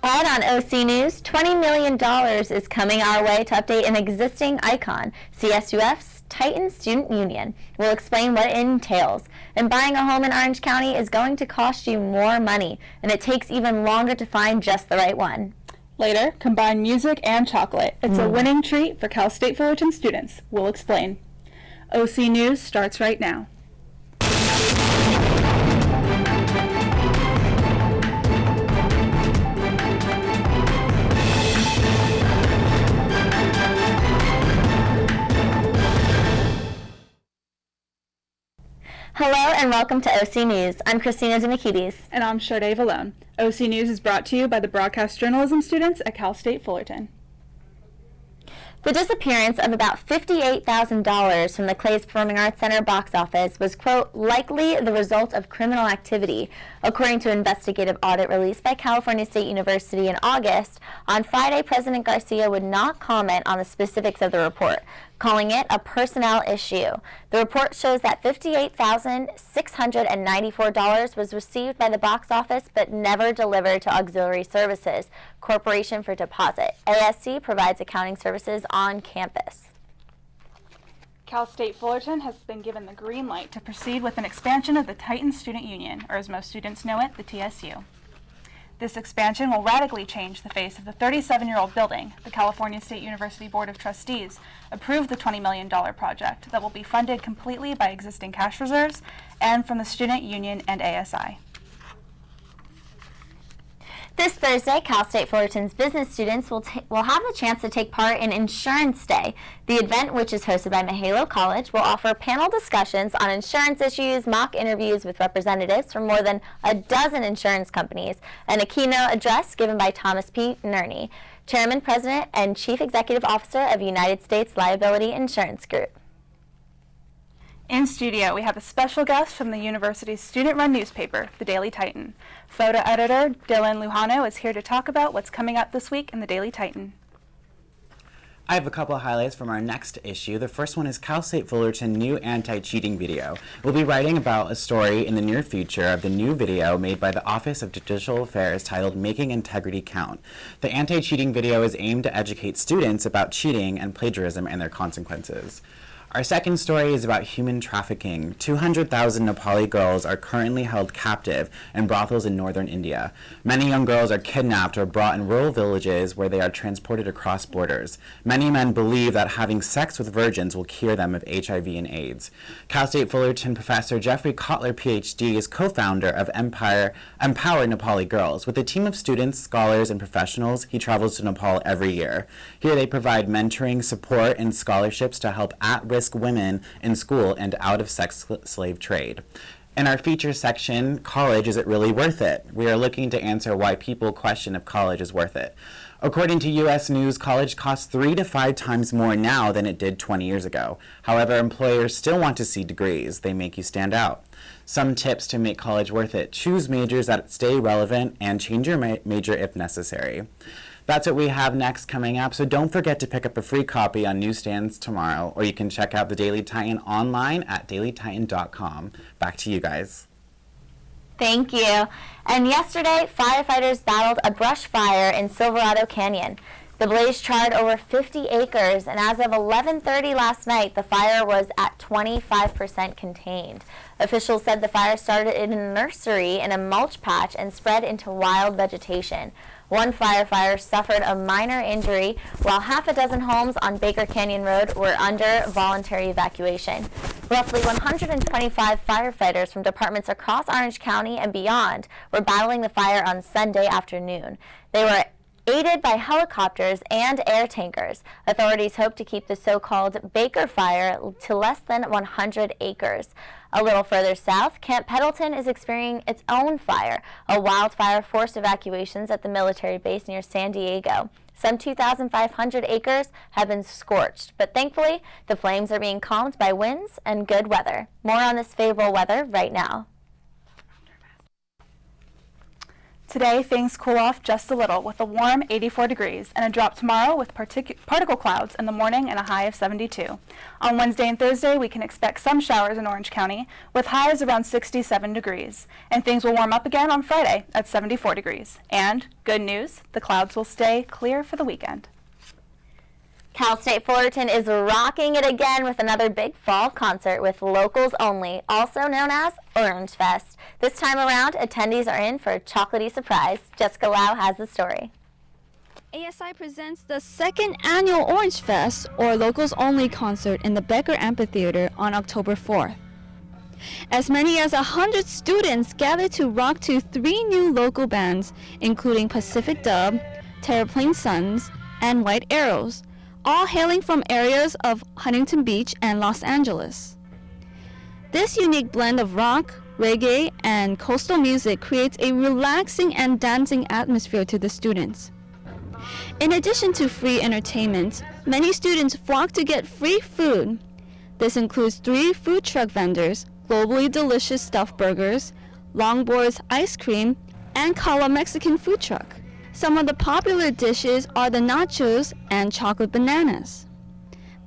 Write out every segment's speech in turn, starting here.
Ahead on OC News, $20 million is coming our way to update an existing icon, CSUF's Titan Student Union. We'll explain what it entails. And buying a home in Orange County is going to cost you more money, and it takes even longer to find just the right one. Later, combine music and chocolate. It's a winning treat for Cal State Fullerton students. We'll explain. OC News starts right now. Hello and welcome to OC News. I'm Christina Demikides. And I'm Sade Valone. OC News is brought to you by the broadcast journalism students at Cal State Fullerton. The disappearance of about $58,000 from the Clay's Performing Arts Center box office was, quote, likely the result of criminal activity, according to an investigative audit released by California State University in August. On Friday, President Garcia would not comment on the specifics of the report, calling it a personnel issue. The report shows that $58,694 was received by the box office but never delivered to Auxiliary Services, Corporation for Deposit. ASC provides accounting services on campus. Cal State Fullerton has been given the green light to proceed with an expansion of the Titan Student Union, or as most students know it, the TSU. This expansion will radically change the face of the 37-year-old building. The California State University Board of Trustees approved the $20 million project that will be funded completely by existing cash reserves and from the Student Union and ASI. This Thursday, Cal State Fullerton's business students will have the chance to take part in Insurance Day. The event, which is hosted by Mahalo College, will offer panel discussions on insurance issues, mock interviews with representatives from more than a dozen insurance companies, and a keynote address given by Thomas P. Nerney, Chairman, President, and Chief Executive Officer of United States Liability Insurance Group. In studio, we have a special guest from the university's student-run newspaper, the Daily Titan. Photo editor Dylan Lujano is here to talk about what's coming up this week in the Daily Titan. I have a couple of highlights from our next issue. The first one is Cal State Fullerton new anti-cheating video. We'll be writing about a story in the near future of the new video made by the Office of Judicial Affairs titled Making Integrity Count. The anti-cheating video is aimed to educate students about cheating and plagiarism and their consequences. Our second story is about human trafficking. 200,000 Nepali girls are currently held captive in brothels in northern India. Many young girls are kidnapped or brought in rural villages where they are transported across borders. Many men believe that having sex with virgins will cure them of HIV and AIDS. Cal State Fullerton professor Jeffrey Kotler, PhD, is co-founder of Empower Nepali Girls. With a team of students, scholars, and professionals, he travels to Nepal every year. Here they provide mentoring, support, and scholarships to help at-risk women in school and out of sex slave trade. In our feature section, College, Is It Really Worth It? We are looking to answer why people question if college is worth it. According to U.S. News, college costs 3 to 5 times more now than it did 20 years ago. However, employers still want to see degrees. They make you stand out. Some tips to make college worth it: choose majors that stay relevant and change your major if necessary. That's what we have next coming up, so don't forget to pick up a free copy on newsstands tomorrow, or you can check out the Daily Titan online at dailytitan.com. Back to you guys. Thank you. And yesterday, firefighters battled a brush fire in Silverado Canyon. The blaze charred over 50 acres, and as of 11:30 last night, the fire was at 25% contained. Officials said the fire started in a nursery in a mulch patch and spread into wild vegetation. One firefighter suffered a minor injury, while half a dozen homes on Baker Canyon Road were under voluntary evacuation. Roughly 125 firefighters from departments across Orange County and beyond were battling the fire on Sunday afternoon. They were aided by helicopters and air tankers. Authorities hope to keep the so-called Baker Fire to less than 100 acres. A little further south, Camp Pendleton is experiencing its own fire. A wildfire forced evacuations at the military base near San Diego. Some 2,500 acres have been scorched, but thankfully, the flames are being calmed by winds and good weather. More on this favorable weather right now. Today, things cool off just a little with a warm 84 degrees and a drop tomorrow with particle clouds in the morning and a high of 72. On Wednesday and Thursday, we can expect some showers in Orange County with highs around 67 degrees. And things will warm up again on Friday at 74 degrees. And good news, the clouds will stay clear for the weekend. Cal State Fullerton is rocking it again with another big fall concert with locals only, also known as Orange Fest. This time around, attendees are in for a chocolatey surprise. Jessica Lau has the story. ASI presents the second annual Orange Fest, or locals only concert in the Becker Amphitheater on October 4th. As many as 100 students gather to rock to 3 new local bands, including Pacific Dub, Terraplane Suns, and White Arrows, all hailing from areas of Huntington Beach and Los Angeles. This unique blend of rock, reggae, and coastal music creates a relaxing and dancing atmosphere to the students. In addition to free entertainment, many students flock to get free food. This includes 3 food truck vendors, globally delicious stuffed burgers, Longboard's ice cream, and Kala Mexican food truck. Some of the popular dishes are the nachos and chocolate bananas.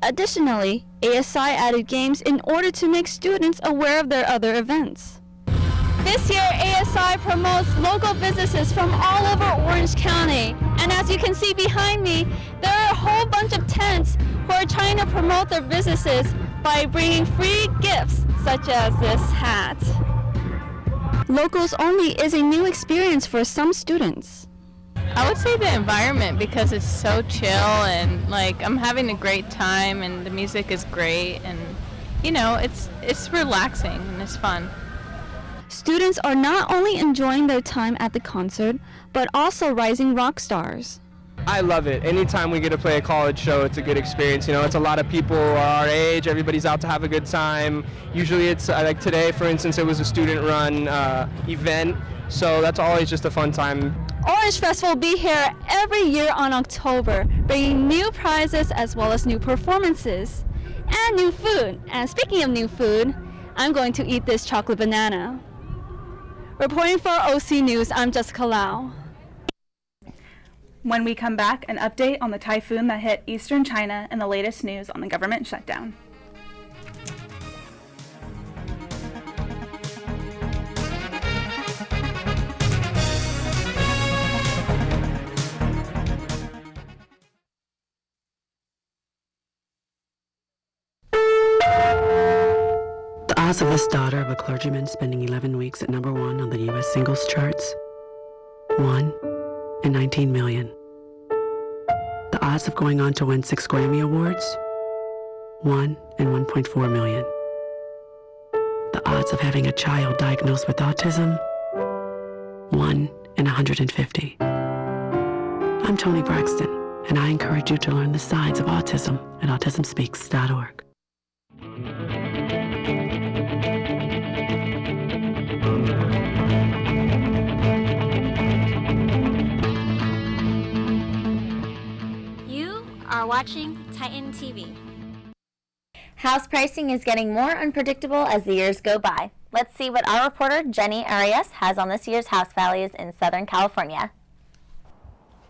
Additionally, ASI added games in order to make students aware of their other events. This year, ASI promotes local businesses from all over Orange County. And as you can see behind me, there are a whole bunch of tents who are trying to promote their businesses by bringing free gifts, such as this hat. Locals Only is a new experience for some students. I would say the environment, because it's so chill and like I'm having a great time and the music is great and you know it's relaxing and it's fun. Students are not only enjoying their time at the concert, but also rising rock stars. I love it. Anytime we get to play a college show, it's a good experience. You know, it's a lot of people our age, everybody's out to have a good time. Usually it's like today, for instance, it was a student-run event, so that's always just a fun time. Orange Fest will be here every year on October, bringing new prizes as well as new performances and new food. And speaking of new food, I'm going to eat this chocolate banana. Reporting for OC News, I'm Jessica Lau. When we come back, an update on the typhoon that hit eastern China and the latest news on the government shutdown. The odds of this daughter of a clergyman spending 11 weeks at number 1 on the U.S. singles charts? 1 in 19 million. The odds of going on to win 6 Grammy Awards? 1 in 1.4 million. The odds of having a child diagnosed with autism? 1 in 150. I'm Toni Braxton, and I encourage you to learn the signs of autism at autismspeaks.org. You are watching TitanTV. House pricing is getting more unpredictable as the years go by. Let's see what our reporter Jenny Arias has on this year's house values in Southern California.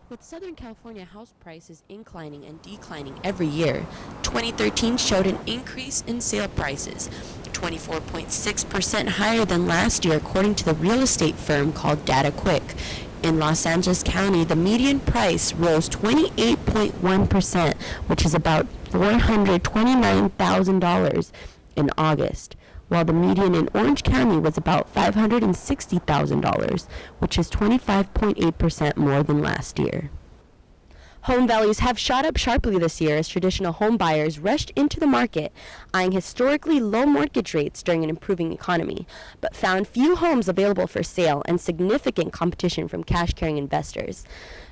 With Southern California house prices inclining and declining every year, 2013 showed an increase in sale prices, 24.6% higher than last year according to the real estate firm called DataQuick. In Los Angeles County, the median price rose 28.1%, which is about $429,000 in August, while the median in Orange County was about $560,000, which is 25.8% more than last year. Home values have shot up sharply this year as traditional home buyers rushed into the market, eyeing historically low mortgage rates during an improving economy, but found few homes available for sale and significant competition from cash-carrying investors.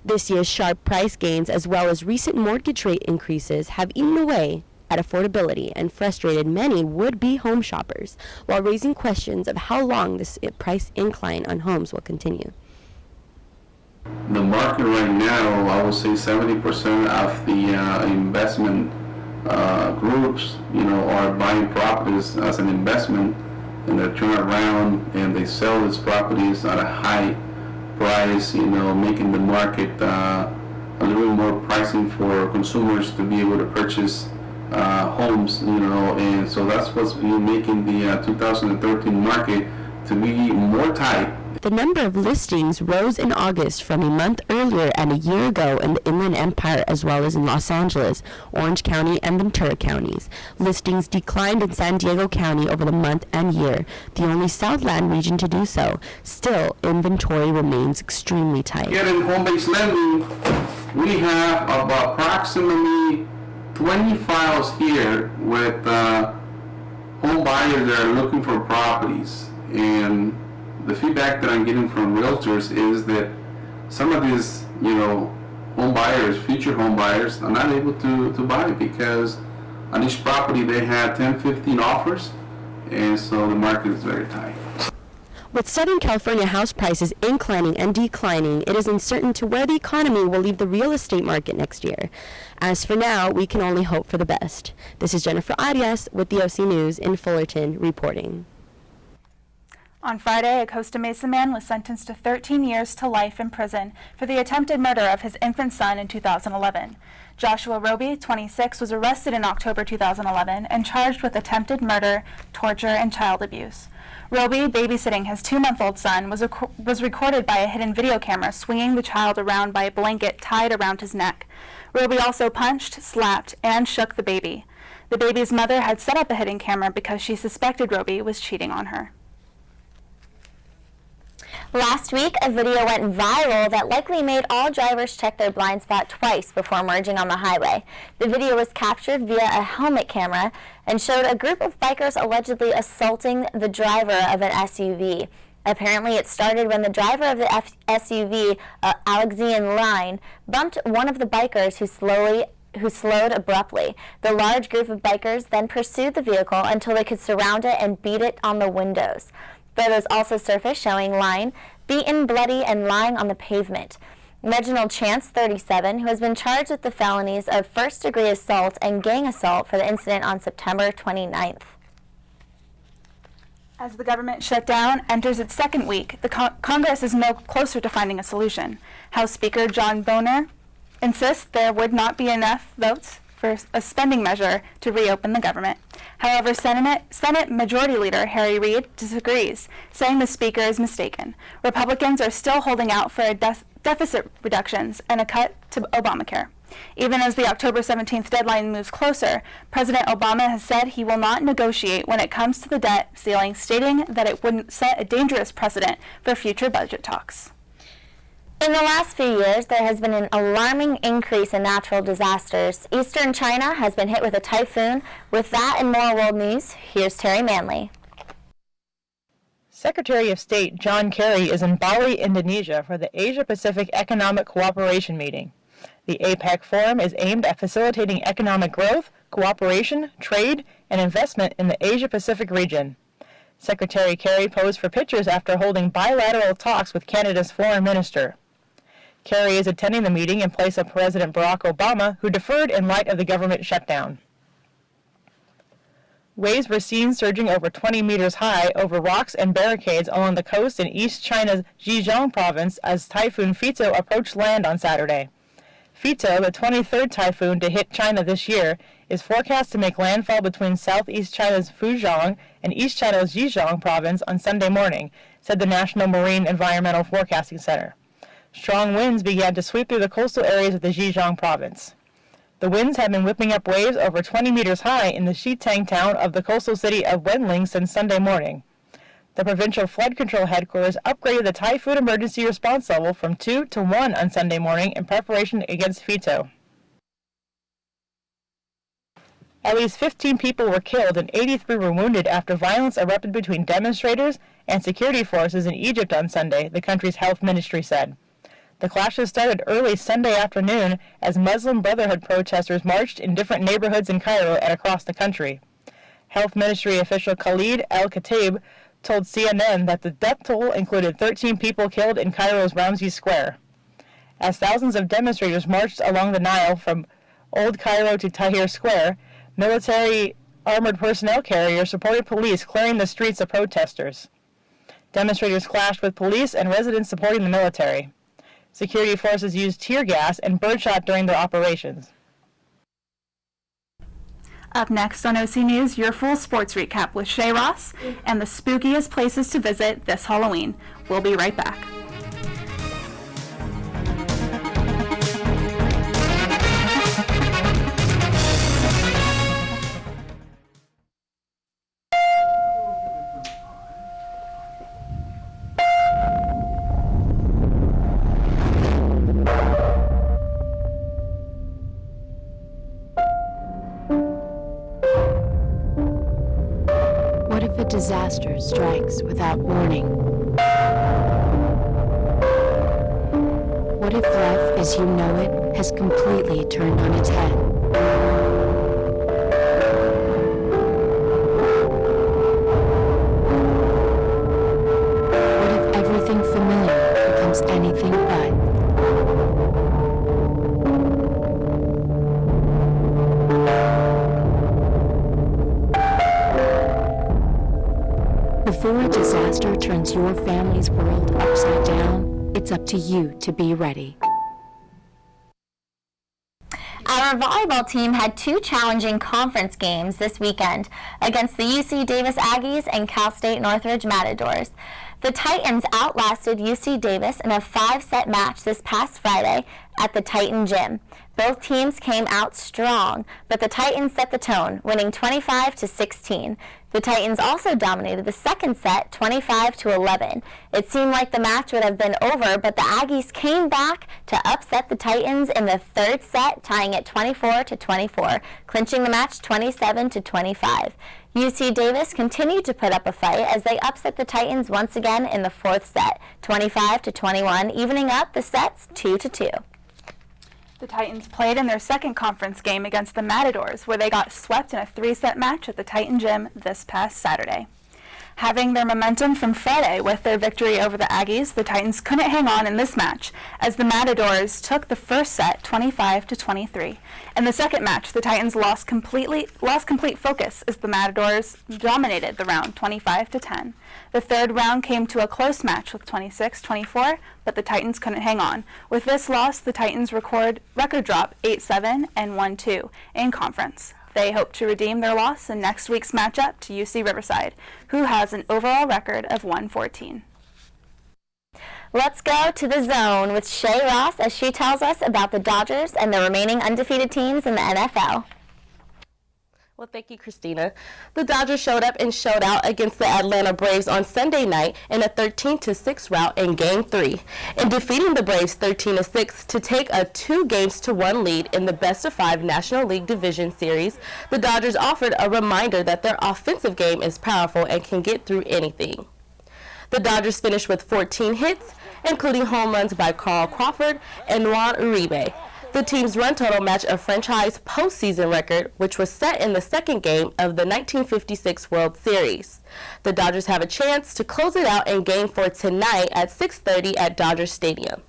This year's sharp price gains as well as recent mortgage rate increases have eaten away at affordability and frustrated many would-be home shoppers, while raising questions of how long this price incline on homes will continue. The market right now, I would say 70% of the investment groups, are buying properties as an investment, and they turn around and they sell these properties at a high price, making the market a little more pricing for consumers to be able to purchase homes, and so that's what's making the 2013 market to be more tight. The number of listings rose in August from a month earlier and a year ago in the Inland Empire as well as in Los Angeles, Orange County, and Ventura counties. Listings declined in San Diego County over the month and year, the only Southland region to do so. Still, inventory remains extremely tight. Here in home-based lending, we have about approximately 20 files here with home buyers that are looking for properties, and the feedback that I'm getting from realtors is that some of these, home buyers, future home buyers, are not able to buy because on each property they had 10, 15 offers, and so the market is very tight. With Southern California house prices inclining and declining, it is uncertain to where the economy will leave the real estate market next year. As for now, we can only hope for the best. This is Jennifer Arias with the OC News in Fullerton reporting. On Friday, a Costa Mesa man was sentenced to 13 years to life in prison for the attempted murder of his infant son in 2011. Joshua Roby, 26, was arrested in October 2011 and charged with attempted murder, torture, and child abuse. Roby, babysitting his 2-month-old son, was recorded by a hidden video camera swinging the child around by a blanket tied around his neck. Roby also punched, slapped, and shook the baby. The baby's mother had set up a hidden camera because she suspected Roby was cheating on her. Last week, a video went viral that likely made all drivers check their blind spot twice before merging on the highway. The video was captured via a helmet camera and showed a group of bikers allegedly assaulting the driver of an SUV. Apparently, it started when the driver of the SUV, Alexian Line, bumped one of the bikers who slowed abruptly. The large group of bikers then pursued the vehicle until they could surround it and beat it on the windows. Photos also surfaced showing Line beaten, bloody, and lying on the pavement. Reginald Chance, 37, who has been charged with the felonies of first-degree assault and gang assault for the incident on September 29th. As the government shutdown enters its second week, the Congress is no closer to finding a solution. House Speaker John Boehner insists there would not be enough votes for a spending measure to reopen the government. However, Senate Majority Leader Harry Reid disagrees, saying the Speaker is mistaken. Republicans are still holding out for deficit reductions and a cut to Obamacare. Even as the October 17th deadline moves closer, President Obama has said he will not negotiate when it comes to the debt ceiling, stating that it wouldn't set a dangerous precedent for future budget talks. In the last few years, there has been an alarming increase in natural disasters. Eastern China has been hit with a typhoon. With that and more world news, here's Terry Manley. Secretary of State John Kerry is in Bali, Indonesia for the Asia-Pacific Economic Cooperation meeting. The APEC Forum is aimed at facilitating economic growth, cooperation, trade, and investment in the Asia-Pacific region. Secretary Kerry posed for pictures after holding bilateral talks with Canada's foreign minister. Kerry is attending the meeting in place of President Barack Obama, who deferred in light of the government shutdown. Waves were seen surging over 20 meters high over rocks and barricades along the coast in East China's Zhejiang province as Typhoon Fito approached land on Saturday. Fito, the 23rd typhoon to hit China this year, is forecast to make landfall between southeast China's Fujian and East China's Zhejiang province on Sunday morning, said the National Marine Environmental Forecasting Center. Strong winds began to sweep through the coastal areas of the Zhejiang province. The winds have been whipping up waves over 20 meters high in the Xitang town of the coastal city of Wenling since Sunday morning. The provincial flood control headquarters upgraded the typhoon emergency response level from 2 to 1 on Sunday morning in preparation against Fito. At least 15 people were killed and 83 were wounded after violence erupted between demonstrators and security forces in Egypt on Sunday, the country's health ministry said. The clashes started early Sunday afternoon as Muslim Brotherhood protesters marched in different neighborhoods in Cairo and across the country. Health Ministry official Khalid Al-Khatib told CNN that the death toll included 13 people killed in Cairo's Ramses Square. As thousands of demonstrators marched along the Nile from Old Cairo to Tahrir Square, military armored personnel carriers supported police clearing the streets of protesters. Demonstrators clashed with police and residents supporting the military. Security forces used tear gas and birdshot during their operations. Up next on OC News, your full sports recap with Shay Ross and the spookiest places to visit this Halloween. We'll be right back. What if a disaster strikes without warning? What if life as you know it has completely turned on its head? What if everything familiar becomes anything but? Before a disaster turns your family's world upside down, it's up to you to be ready. Our volleyball team had two challenging conference games this weekend against the UC Davis Aggies and Cal State Northridge Matadors. The Titans outlasted UC Davis in a 5-set match this past Friday at the Titan Gym. Both teams came out strong, but the Titans set the tone, winning 25-16. The Titans also dominated the second set, 25-11. It seemed like the match would have been over, but the Aggies came back to upset the Titans in the third set, tying it 24-24, clinching the match 27-25. UC Davis continued to put up a fight as they upset the Titans once again in the fourth set, 25-21, evening up the sets 2-2. The Titans played in their second conference game against the Matadors, where they got swept in a 3-set match at the Titan Gym this past Saturday. Having their momentum from Friday with their victory over the Aggies, the Titans couldn't hang on in this match, as the Matadors took the first set 25-23. In the second match, the Titans lost complete focus as the Matadors dominated the round 25-10. The third round came to a close match with 26-24, but the Titans couldn't hang on. With this loss, the Titans record drop 8-7 and 1-2 in conference. They hope to redeem their loss in next week's matchup to UC Riverside, who has an overall record of 1-14. Let's go to the zone with Shay Ross as she tells us about the Dodgers and the remaining undefeated teams in the NFL. Well, thank you, Christina. The Dodgers showed up and showed out against the Atlanta Braves on Sunday night in a 13-6 rout in Game 3, and defeating the Braves 13-6 to take a 2-1 lead in the best-of-5 National League Division Series. The Dodgers offered a reminder that their offensive game is powerful and can get through anything. The Dodgers finished with 14 hits, including home runs by Carl Crawford and Juan Uribe. The team's run total matched a franchise postseason record, which was set in the second game of the 1956 World Series. The Dodgers have a chance to close it out in Game 4 tonight at 6:30 at Dodger Stadium.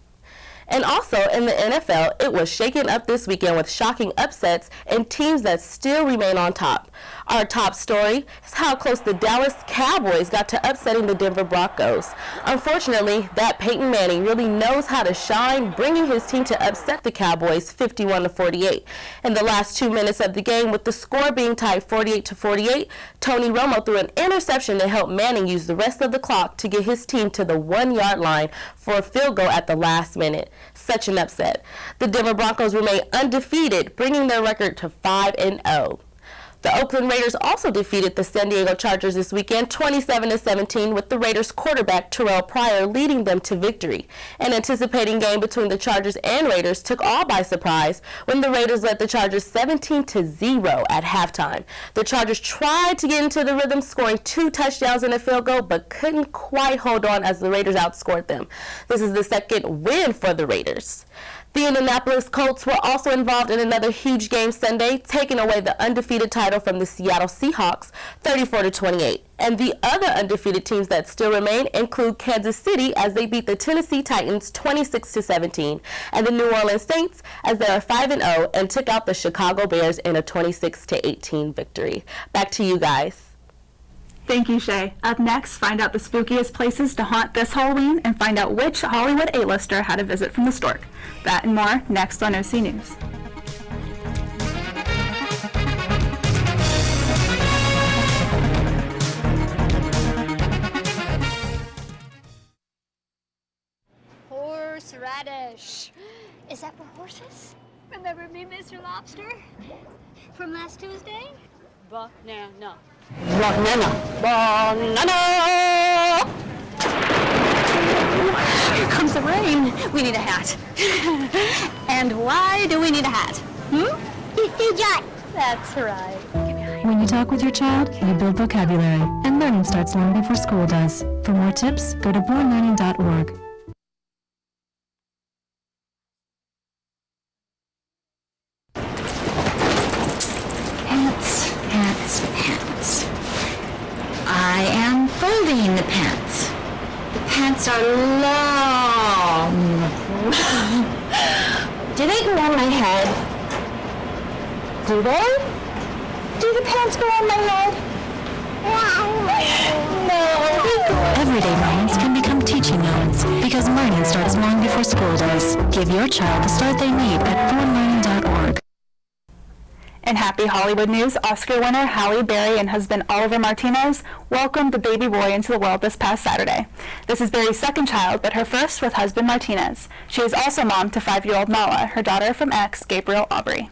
And also in the NFL, it was shaken up this weekend with shocking upsets and teams that still remain on top. Our top story is how close the Dallas Cowboys got to upsetting the Denver Broncos. Unfortunately, that Peyton Manning really knows how to shine, bringing his team to upset the Cowboys 51-48. In the last 2 minutes of the game, with the score being tied 48-48, Tony Romo threw an interception to help Manning use the rest of the clock to get his team to the 1-yard line for a field goal at the last minute. Such an upset. The Denver Broncos remain undefeated, bringing their record to 5-0. The Oakland Raiders also defeated the San Diego Chargers this weekend 27-17, with the Raiders quarterback Terrell Pryor leading them to victory. An anticipating game between the Chargers and Raiders took all by surprise when the Raiders led the Chargers 17-0 at halftime. The Chargers tried to get into the rhythm, scoring 2 touchdowns and a field goal, but couldn't quite hold on as the Raiders outscored them. This is the second win for the Raiders. The Indianapolis Colts were also involved in another huge game Sunday, taking away the undefeated title from the Seattle Seahawks 34-28. And the other undefeated teams that still remain include Kansas City as they beat the Tennessee Titans 26-17, and the New Orleans Saints as they are 5-0 and took out the Chicago Bears in a 26-18 victory. Back to you guys. Thank you, Shay. Up next, find out the spookiest places to haunt this Halloween and find out which Hollywood A-lister had a visit from the stork. That and more next on OC News. Horseradish. Is that for horses? Remember me, Mr. Lobster? From last Tuesday? Banana. Here comes the rain. We need a hat. And why do we need a hat? That's right. When you talk with your child, you build vocabulary, and learning starts long before school does. For more tips, go to bornlearning.org. Pants. I am folding the pants. The pants are long. Do they go on my head? Do they? Do the pants go on my head? No. Everyday moments can become teaching moments because learning starts long before school does. Give your child the start they need at bornlearning.org. In happy Hollywood news, Oscar winner Halle Berry and husband Oliver Martinez welcomed the baby boy into the world this past Saturday. This is Berry's second child, but her first with husband Martinez. She is also mom to 5-year-old Nala, her daughter from ex Gabriel Aubry.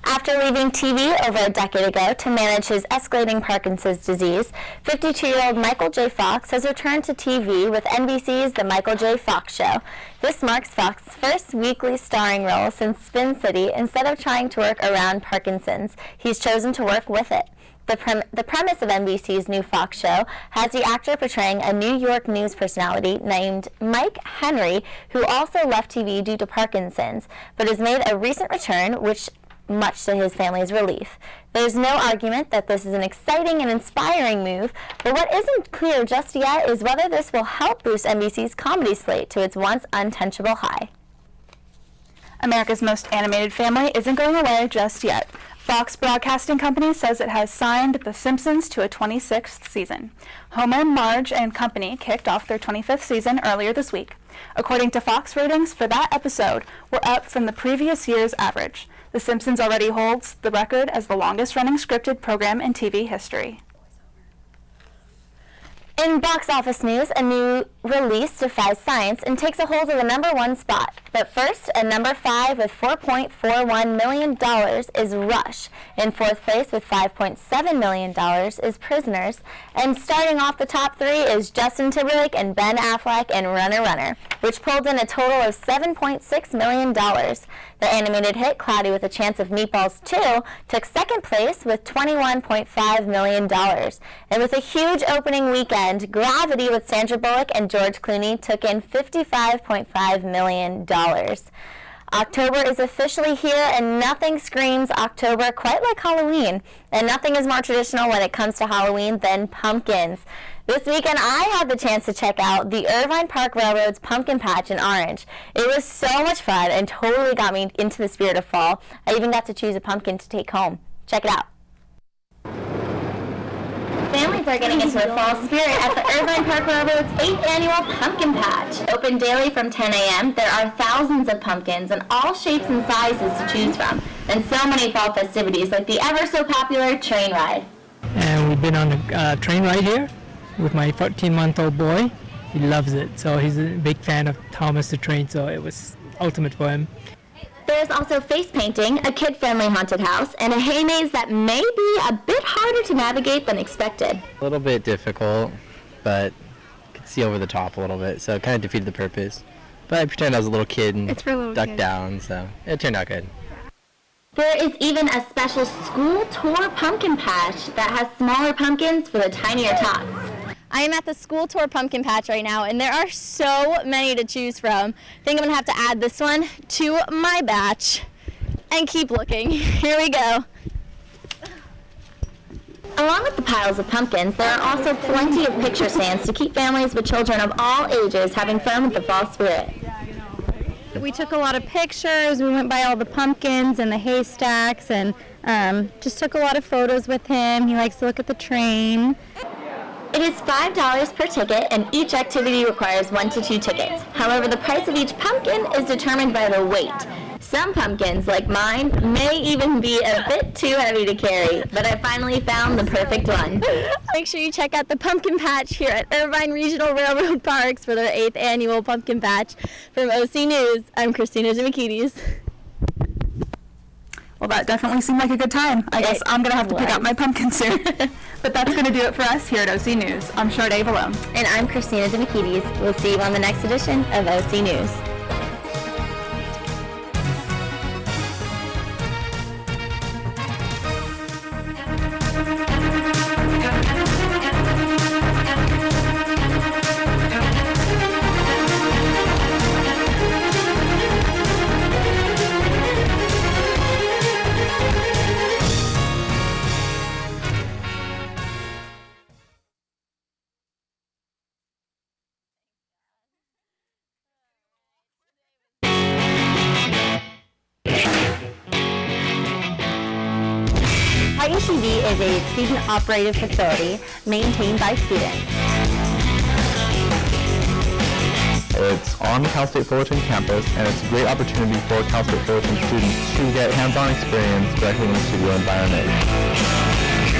After leaving TV over a decade ago to manage his escalating Parkinson's disease, 52-year-old Michael J. Fox has returned to TV with NBC's The Michael J. Fox Show. This marks Fox's first weekly starring role since Spin City. Instead of trying to work around Parkinson's, he's chosen to work with it. The premise of NBC's new Fox show has the actor portraying a New York news personality named Mike Henry, who also left TV due to Parkinson's, but has made a recent return, which much to his family's relief. There's no argument that this is an exciting and inspiring move, but what isn't clear just yet is whether this will help boost NBC's comedy slate to its once untouchable high. America's most animated family isn't going away just yet. Fox Broadcasting Company says it has signed The Simpsons to a 26th season. Homer, Marge, and company kicked off their 25th season earlier this week. According to Fox, ratings for that episode were up from the previous year's average. The Simpsons already holds the record as the longest-running scripted program in TV history. In box office news, a new release defies science and takes a hold of the #1 spot. But first, at number 5 with $4.41 million is Rush. In 4th place with $5.7 million is Prisoners. And starting off the top 3 is Justin Timberlake and Ben Affleck in Runner Runner, which pulled in a total of $7.6 million. The animated hit, Cloudy with a Chance of Meatballs 2, took 2nd place with $21.5 million. And with a huge opening weekend, Gravity with Sandra Bullock and George Clooney took in $55.5 million. October is officially here, and nothing screams October quite like Halloween. And nothing is more traditional when it comes to Halloween than pumpkins. This weekend, I had the chance to check out the Irvine Park Railroad's Pumpkin Patch in Orange. It was so much fun and totally got me into the spirit of fall. I even got to choose a pumpkin to take home. Check it out. Families are getting into the fall spirit at the Irvine Park Railroad's 8th annual Pumpkin Patch. Open daily from 10 a.m., there are thousands of pumpkins in all shapes and sizes to choose from, and so many fall festivities like the ever-so-popular train ride. And we've been on a train ride here with my 14-month-old boy. He loves it, so he's a big fan of Thomas the Train, so it was ultimate for him. There's also face painting, a kid-friendly haunted house, and a hay maze that may be a bit harder to navigate than expected. A little bit difficult, but you could see over the top a little bit, so it kind of defeated the purpose. But I pretend I was a little kid and ducked down, so it turned out good. There is even a special school tour pumpkin patch that has smaller pumpkins for the tinier tots. I am at the school tour pumpkin patch right now, and there are so many to choose from. I think I'm gonna have to add this one to my batch and keep looking. Here we go. Along with the piles of pumpkins, there are also plenty of picture stands to keep families with children of all ages having fun with the fall spirit. We took a lot of pictures. We went by all the pumpkins and the haystacks and just took a lot of photos with him. He likes to look at the train. It is $5 per ticket, and each activity requires 1 to 2 tickets. However, the price of each pumpkin is determined by the weight. Some pumpkins, like mine, may even be a bit too heavy to carry, but I finally found the perfect one. Make sure you check out the pumpkin patch here at Irvine Regional Railroad Parks for their 8th annual pumpkin patch. From OC News, I'm Christina Demikides. Well, that definitely seemed like a good time. I guess I'm going to have to pick out my pumpkins soon. But that's going to do it for us here at OC News. I'm Sharday Valone. And I'm Christina Demikides. We'll see you on the next edition of OC News. TitanTV is a student-operated facility maintained by students. It's on Cal State Fullerton campus, and it's a great opportunity for Cal State Fullerton students to get hands-on experience directly in the studio environment.